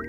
You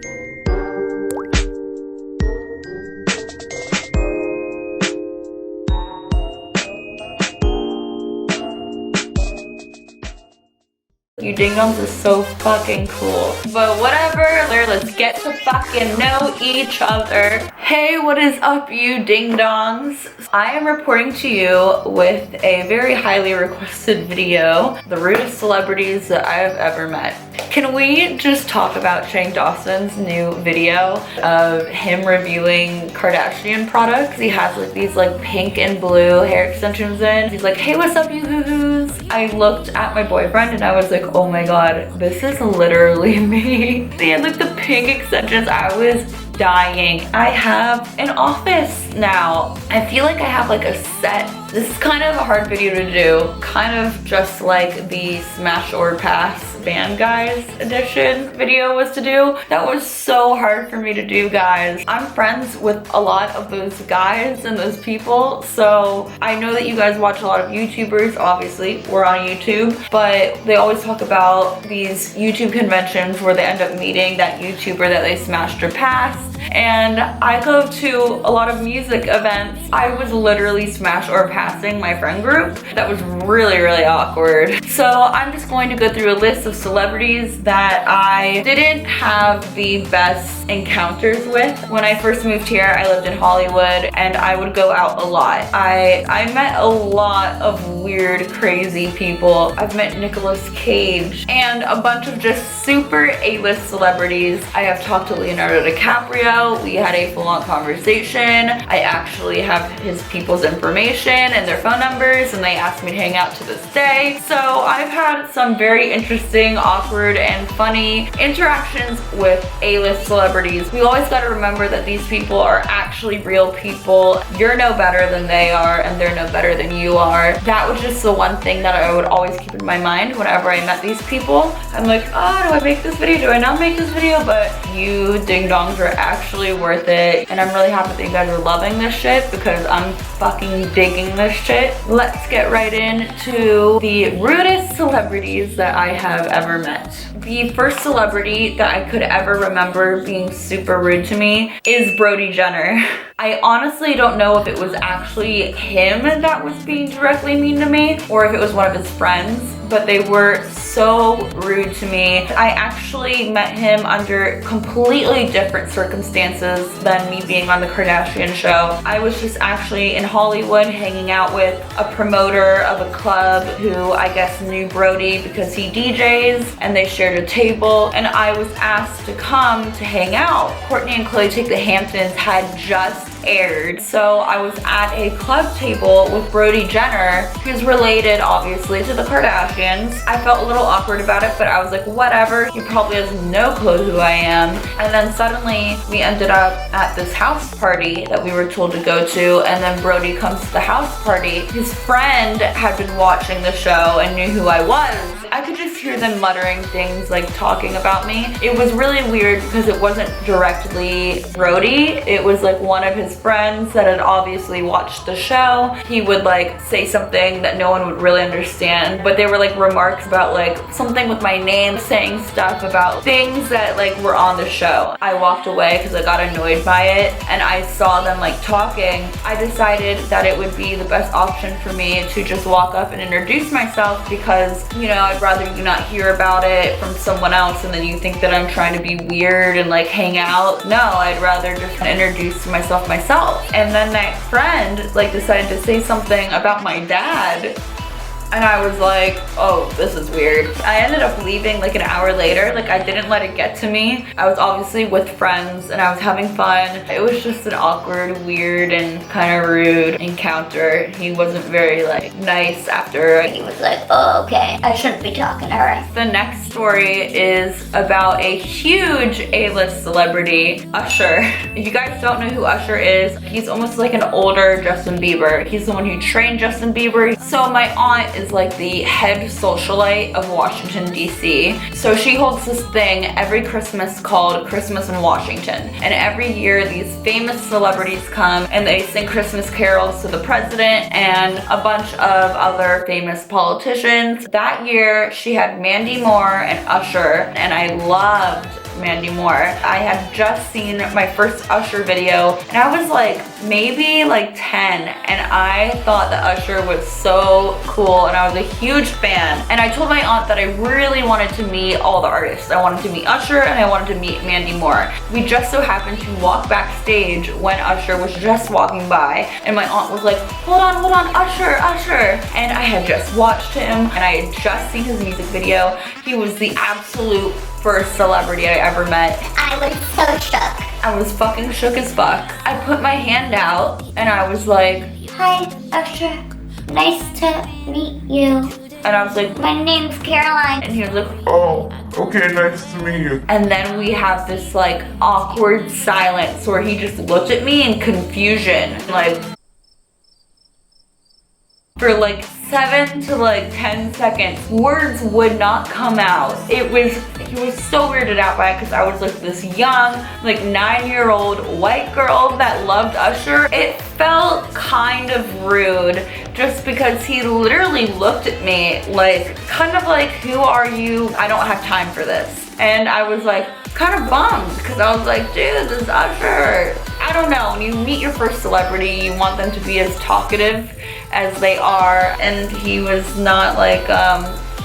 ding-dongs are so fucking cool. But whatever, let's get to fucking know each other. Hey, what is up, you ding-dongs? I am reporting to you with a very highly requested video, the rudest celebrities that I have ever met. Can we just talk about Shane Dawson's new video of him reviewing Kardashian products? He has like these like pink and blue hair extensions in. He's like, hey, what's up, you hoo-hoos? I looked at my boyfriend and I was like, oh my god, this is literally me. He had like the pink extensions. I was dying. I have an office now. I feel like I have like a set. This is kind of a hard video to do, kind of just like the Smash or Pass Band Guys edition video was to do. That was so hard for me to do, guys. I'm friends with a lot of those guys and those people, so I know that you guys watch a lot of YouTubers. Obviously, we're on YouTube, but they always talk about these YouTube conventions where they end up meeting that YouTuber that they smashed or passed. And I go to a lot of music events. I was literally smash or passing my friend group. That was really, really awkward. So I'm just going to go through a list of celebrities that I didn't have the best encounters with. When I first moved here, I lived in Hollywood and I would go out a lot. I met a lot of weird, crazy people. I've met Nicolas Cage and a bunch of just super A-list celebrities. I have talked to Leonardo DiCaprio. We had a full-on conversation. I actually have his people's information and their phone numbers, and they asked me to hang out to this day. So I've had some very interesting, awkward, and funny interactions with A-list celebrities. We always got to remember that these people are actually real people. You're no better than they are, and they're no better than you are. That was just the one thing that I would always keep in my mind whenever I met these people. I'm like, oh, do I make this video? Do I not make this video? But you ding-dongs are actually worth it, and I'm really happy that you guys are loving this shit because I'm fucking digging this shit. Let's get right into the rudest celebrities that I have ever met. The first celebrity that I could ever remember being super rude to me is Brody Jenner. I honestly don't know if it was actually him that was being directly mean to me or if it was one of his friends, but they were so rude to me. I actually met him under completely different circumstances than me being on the Kardashian show. I was just actually in Hollywood hanging out with a promoter of a club who I guess knew Brody because he DJs, and they shared a table, and I was asked to come to hang out. Kourtney and Khloé Take the Hamptons had just aired, so I was at a club table with Brody Jenner, who's related obviously to the Kardashians. I felt a little awkward about it, but I was like, whatever, he probably has no clue who I am. And then suddenly we ended up at this house party that we were told to go to, and then Brody comes to the house party. His friend had been watching the show and knew who I was. I could just hear them muttering things, like talking about me. It was really weird because it wasn't directly Brody. It was like one of his friends that had obviously watched the show. He would like say something that no one would really understand, but they were like remarks about like something with my name, saying stuff about things that like were on the show. I walked away because I got annoyed by it, and I saw them like talking. I decided that it would be the best option for me to just walk up and introduce myself because, you know, I'd rather you not hear about it from someone else and then you think that I'm trying to be weird and like hang out. No, I'd rather just introduce myself. And then that friend like decided to say something about my dad, and I was like, oh, this is weird. I ended up leaving like an hour later. Like, I didn't let it get to me. I was obviously with friends and I was having fun. It was just an awkward, weird, and kind of rude encounter. He wasn't very like nice after. He was like, oh, okay, I shouldn't be talking to her. The next story is about a huge A-list celebrity, Usher. If you guys don't know who Usher is, he's almost like an older Justin Bieber. He's the one who trained Justin Bieber. So my aunt is like the head socialite of Washington, D.C. So she holds this thing every Christmas called Christmas in Washington. And every year these famous celebrities come and they sing Christmas carols to the president and a bunch of other famous politicians. That year she had Mandy Moore and Usher, and I loved Mandy Moore. I had just seen my first Usher video and I was like maybe like 10, and I thought that Usher was so cool and I was a huge fan. And I told my aunt that I really wanted to meet all the artists. I wanted to meet Usher and I wanted to meet Mandy Moore. We just so happened to walk backstage when Usher was just walking by, and my aunt was like, hold on, Usher. And I had just watched him and I had just seen his music video. He was the absolute first celebrity I ever met. I was so shook. I was fucking shook as fuck. I put my hand out and I was like, hi, Usher. Nice to meet you. and I was like, my name's Caroline. And he was like, oh, okay, nice to meet you. and then we have this like awkward silence where he just looked at me in confusion, like for like 7 to like 10 seconds. Words would not come out. He was so weirded out by it because I was like this young, like 9-year-old white girl that loved Usher. It felt kind of rude just because he literally looked at me like, kind of like, who are you? I don't have time for this. And I was like, kind of bummed because I was like, dude, this is Usher. I don't know, when you meet your first celebrity, you want them to be as talkative as they are, and he was not like,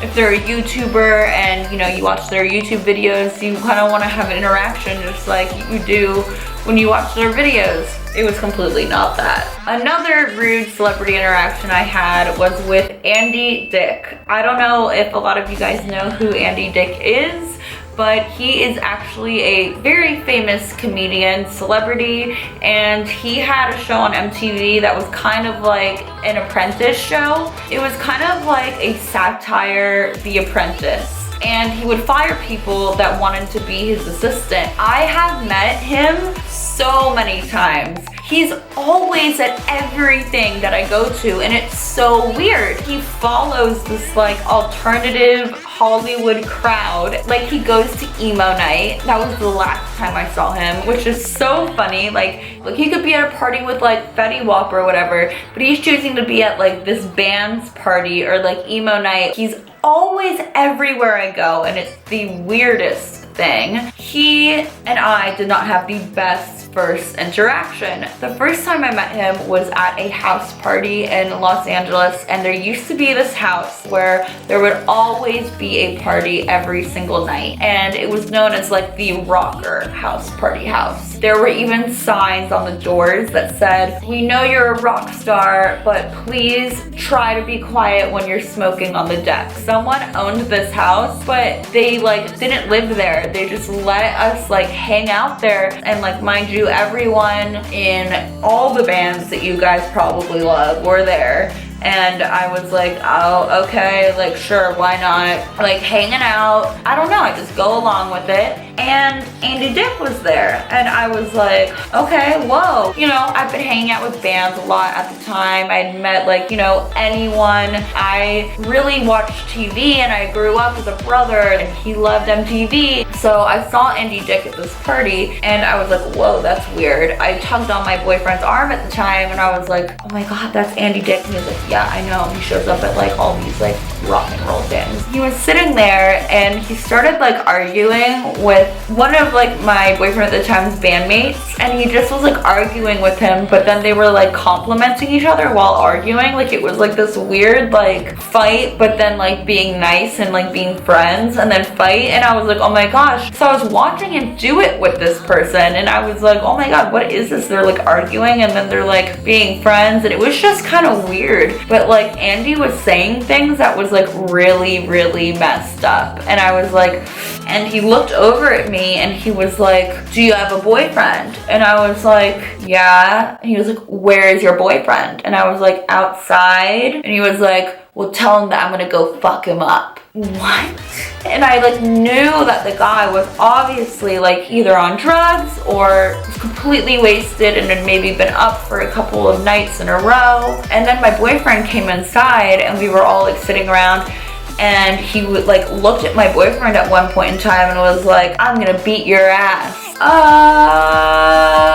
if they're a YouTuber and you know you watch their YouTube videos, you kind of want to have an interaction just like you do when you watch their videos. It was completely not that. Another rude celebrity interaction I had was with Andy Dick. I don't know if a lot of you guys know who Andy Dick is, but he is actually a very famous comedian, celebrity, and he had a show on MTV that was kind of like an apprentice show. It was kind of like a satire, The Apprentice. And he would fire people that wanted to be his assistant. I have met him so many times. He's always at everything that I go to, and it's so weird. He follows this like alternative Hollywood crowd. Like he goes to emo night. That was the last time I saw him, which is so funny. Like he could be at a party with like Fetty Wap or whatever, but he's choosing to be at like this band's party or like emo night. He's always everywhere I go, and it's the weirdest thing. He and I did not have the best first interaction. The first time I met him was at a house party in Los Angeles, and there used to be this house where there would always be a party every single night, and it was known as like the rocker house party house. There were even signs on the doors that said, we know you're a rock star, but please try to be quiet when you're smoking on the deck. Someone owned this house, but they like didn't live there. They just let us like hang out there, and like, mind you, everyone in all the bands that you guys probably love were there. And I was like, oh, okay, like sure, why not? Like hanging out, I don't know, I just go along with it. And Andy Dick was there, and I was like, okay, whoa. You know, I've been hanging out with bands a lot at the time. I'd met like, you know, anyone. I really watched TV, and I grew up with a brother, and he loved MTV. So I saw Andy Dick at this party, and I was like, whoa, that's weird. I tugged on my boyfriend's arm at the time, and I was like, oh my God, that's Andy Dick. And he was like, yeah, I know. He shows up at like all these like rock and roll things. He was sitting there, and he started like arguing with one of like my boyfriend at the time's bandmates, and he just was like arguing with him, but then they were like complimenting each other while arguing. Like it was like this weird like fight, but then like being nice and like being friends, and then fight. And I was like, oh my gosh. So I was watching him do it with this person, and I was like, oh my God, what is this? They're like arguing, and then they're like being friends, and it was just kind of weird. But like Andy was saying things that was like really, really messed up, and I was like, and he looked over at me and he was like, do you have a boyfriend? And I was like, yeah. And he was like, where is your boyfriend? And I was like, outside. And he was like, well, tell him that I'm gonna go fuck him up. What? And I like knew that the guy was obviously like either on drugs or completely wasted and had maybe been up for a couple of nights in a row. And then my boyfriend came inside, and we were all like sitting around, and he would like looked at my boyfriend at one point in time and was like, I'm gonna beat your ass.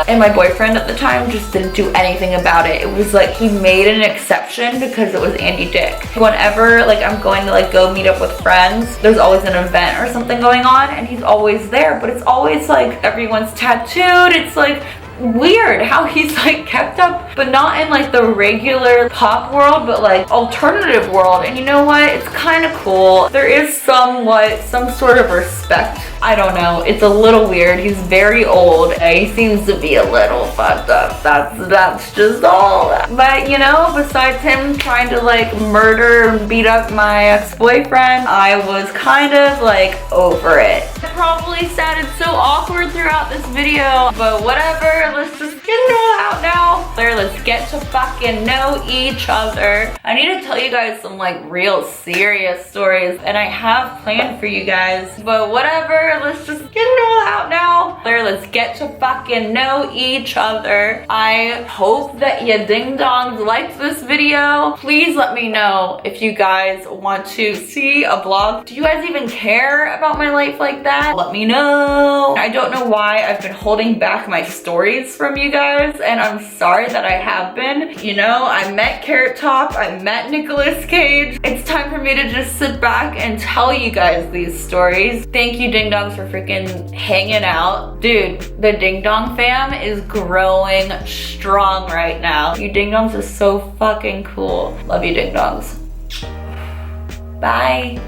stuff, and my boyfriend at the time just didn't do anything about it. It was like he made an exception because it was Andy Dick. Whenever like I'm going to like go meet up with friends, there's always an event or something going on, and he's always there, but it's always like everyone's tattooed. It's like weird how he's like kept up, but not in like the regular pop world, but like alternative world. And you know what, it's kind of cool. There is some sort of respect. I don't know, it's a little weird. He's very old. He seems to be a little fucked up. That's just all. But you know, besides him trying to like murder and beat up my ex-boyfriend, I was kind of like over it. It probably sounded so awkward throughout this video, but whatever. Let's just get it all out now. Let's get to fucking know each other. I need to tell you guys some like real serious stories, and I have planned for you guys, but whatever. Let's just get it all out now. Let's get to fucking know each other. I hope that you ding dongs liked this video. Please let me know if you guys want to see a vlog. Do you guys even care about my life like that? Let me know. I don't know why I've been holding back my stories from you guys, and I'm sorry that I have been. You know, I met Carrot Top, I met Nicolas Cage. It's time for me to just sit back and tell you guys these stories. Thank you, Ding Dongs, for freaking hanging out. Dude, the Ding Dong fam is growing strong right now. You Ding Dongs are so fucking cool. Love you, Ding Dongs. Bye.